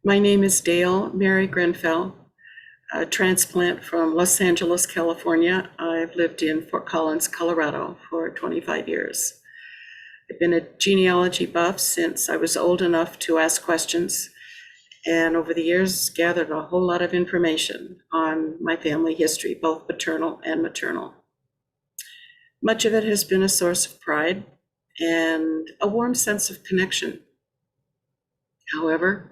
My name is Dale Mary Grenfell, a transplant from Los Angeles, California. I've lived in Fort Collins, Colorado for 25 years. I've been a genealogy buff since I was old enough to ask questions, and over the years gathered a whole lot of information on my family history, both paternal and maternal. Much of it has been a source of pride and a warm sense of connection. However,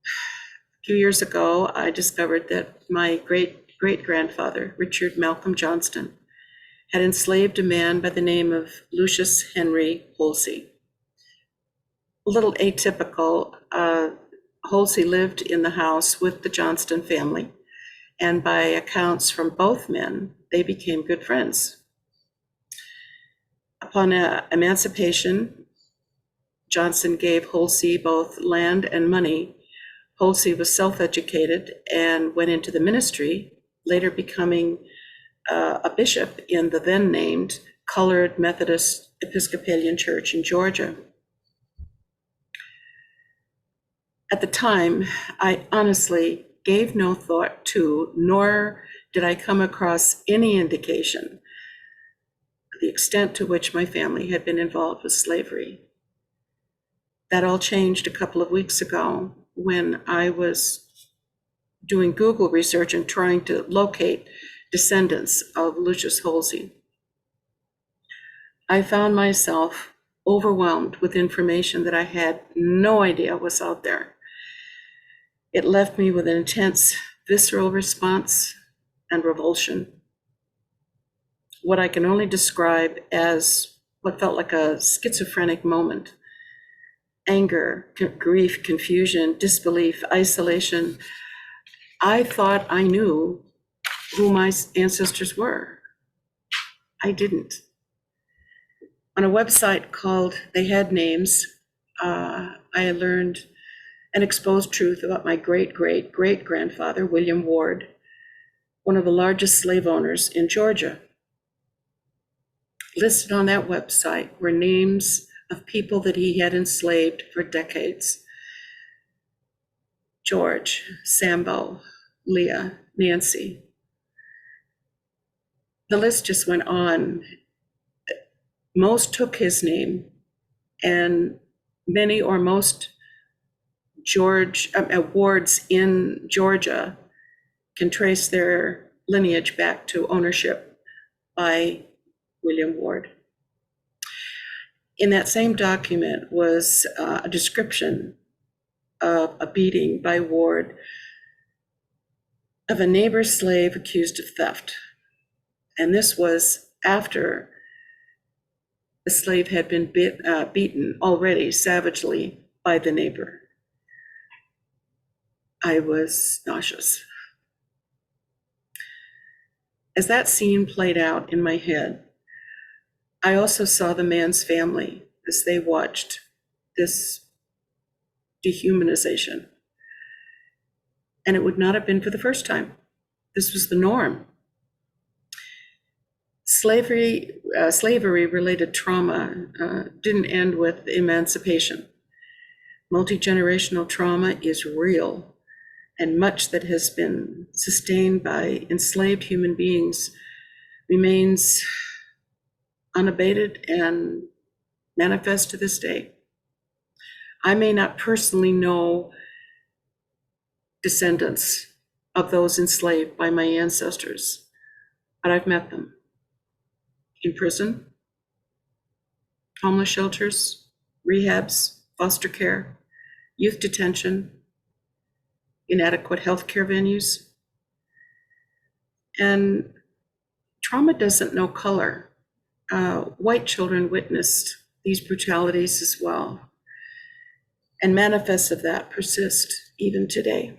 a few years ago, I discovered that my great-great-grandfather, Richard Malcolm Johnston, had enslaved a man by the name of Lucius Henry Holsey. A little atypical, Holsey lived in the house with the Johnston family, and by accounts from both men, they became good friends. Upon emancipation, Johnston gave Holsey both land and money. Holsey was self-educated and went into the ministry, later becoming a bishop in the then named Colored Methodist Episcopalian Church in Georgia. At the time, I honestly gave no thought to, nor did I come across any indication of the extent to which my family had been involved with slavery. That all changed a couple of weeks ago when I was doing Google research and trying to locate descendants of Lucius Holsey. I found myself overwhelmed with information that I had no idea was out there. It left me with an intense visceral response and revulsion. What I can only describe as what felt like a schizophrenic moment. Anger, grief, confusion, disbelief, isolation. I thought I knew who my ancestors were. I didn't. On a website called They Had Names, I learned an exposed truth about my great-great-great-grandfather, William Ward, one of the largest slave owners in Georgia. Listed on that website were names of people that he had enslaved for decades. George, Sambo, Leah, Nancy. The list just went on. Most took his name, and many or most wards in Georgia can trace their lineage back to ownership by William Ward. In that same document was a description of a beating by Ward of a neighbor's slave accused of theft. And this was after the slave had been beaten already savagely by the neighbor. I was nauseous. As that scene played out in my head, I also saw the man's family as they watched this dehumanization. And it would not have been for the first time. This was the norm. Slavery-related trauma didn't end with emancipation. Multi-generational trauma is real, and much that has been sustained by enslaved human beings remains unabated and manifest to this day. I may not personally know descendants of those enslaved by my ancestors, but I've met them in prison, homeless shelters, rehabs, foster care, youth detention, inadequate healthcare venues. And trauma doesn't know color. White children witnessed these brutalities as well, and manifests of that persist even today.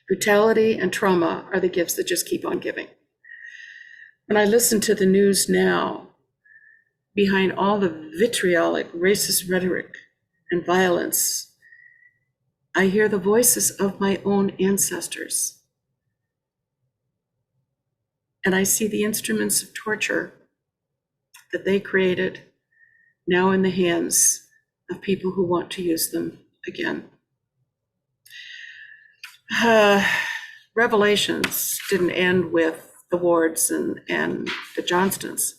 Brutality and trauma are the gifts that just keep on giving. When I listen to the news now, behind all the vitriolic racist rhetoric and violence, I hear the voices of my own ancestors. And I see the instruments of torture that they created now in the hands of people who want to use them again. Revelations didn't end with the Wards and the Johnstons.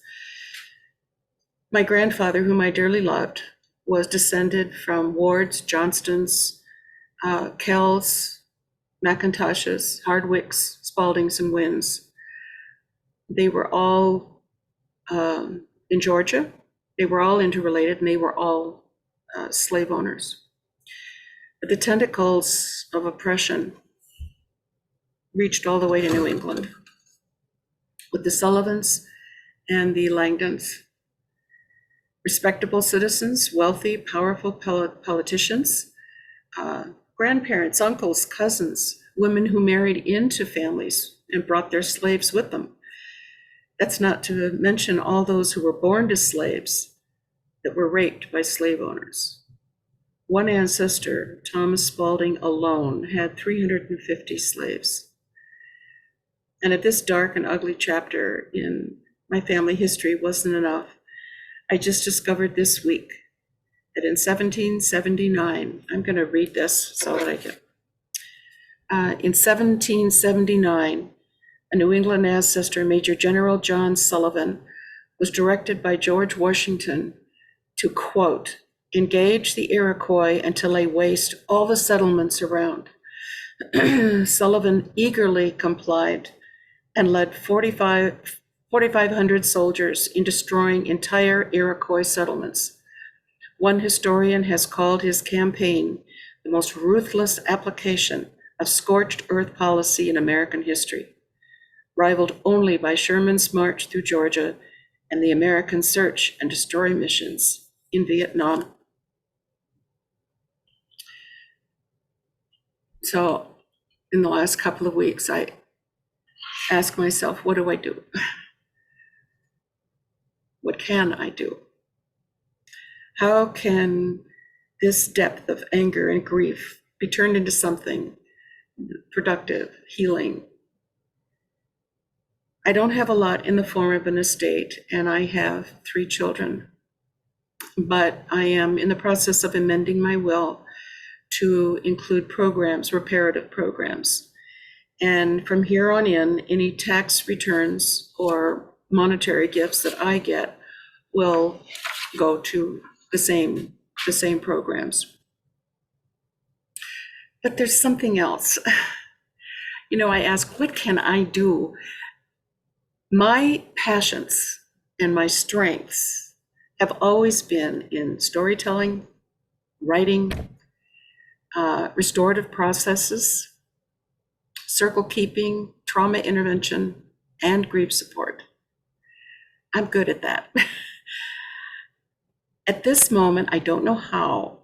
My grandfather, whom I dearly loved, was descended from Wards, Johnstons, Kells, McIntoshes, Hardwicks, Spaldings, and Wynns. They were all in Georgia. They were all interrelated, and they were all slave owners. But the tentacles of oppression reached all the way to New England with the Sullivans and the Langdons. Respectable citizens, wealthy, powerful politicians, grandparents, uncles, cousins, women who married into families and brought their slaves with them. That's not to mention all those who were born to slaves that were raped by slave owners. One ancestor, Thomas Spalding alone, had 350 slaves. And if this dark and ugly chapter in my family history wasn't enough, I just discovered this week that in 1779, I'm going to read this so that I can. In 1779, a New England ancestor, Major General John Sullivan, was directed by George Washington to, quote, engage the Iroquois until they waste all the settlements around. Sullivan eagerly complied and led 4,500 soldiers in destroying entire Iroquois settlements. One historian has called his campaign the most ruthless application of scorched earth policy in American history, rivaled only by Sherman's march through Georgia and the American search and destroy missions in Vietnam. So in the last couple of weeks, I ask myself, what do I do? What can I do? How can this depth of anger and grief be turned into something productive, healing? I don't have a lot in the form of an estate, and I have 3 children, but I am in the process of amending my will to include programs, reparative programs. And from here on in, any tax returns or monetary gifts that I get will go to the same programs. But there's something else. You know, I ask, what can I do? My passions and my strengths have always been in storytelling, writing, restorative processes, circle keeping, trauma intervention, and grief support. I'm good at that. At this moment, I don't know how,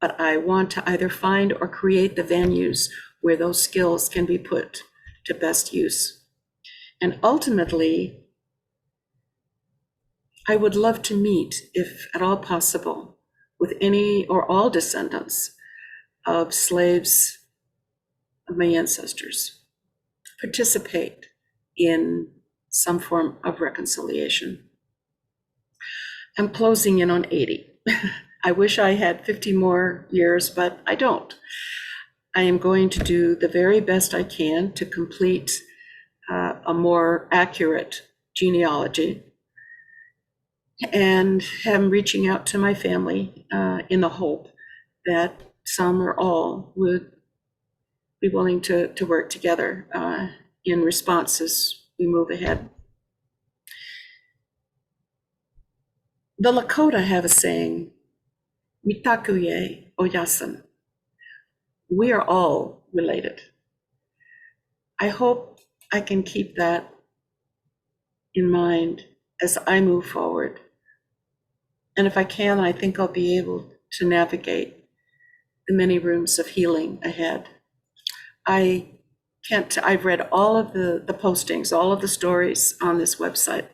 but I want to either find or create the venues where those skills can be put to best use. And ultimately, I would love to meet, if at all possible, with any or all descendants of slaves of my ancestors, participate in some form of reconciliation. I'm closing in on 80. I wish I had 50 more years, but I don't. I am going to do the very best I can to complete a more accurate genealogy, and am reaching out to my family in the hope that some or all would be willing to work together in response as we move ahead. The Lakota have a saying, Mitakuye Oyasin. We are all related. I hope I can keep that in mind as I move forward. And if I can, I think I'll be able to navigate the many rooms of healing ahead. I've read all of the postings, all of the stories on this website.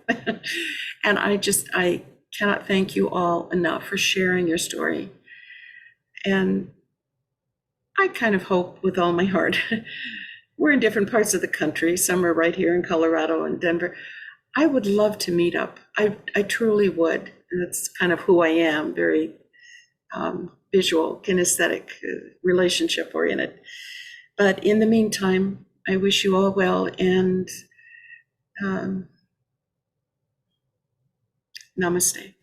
And I cannot thank you all enough for sharing your story. And I kind of hope with all my heart, we're in different parts of the country. Some are right here in Colorado and Denver. I would love to meet up. I truly would. And that's kind of who I am, very visual, kinesthetic, relationship oriented. But in the meantime, I wish you all well, and namaste.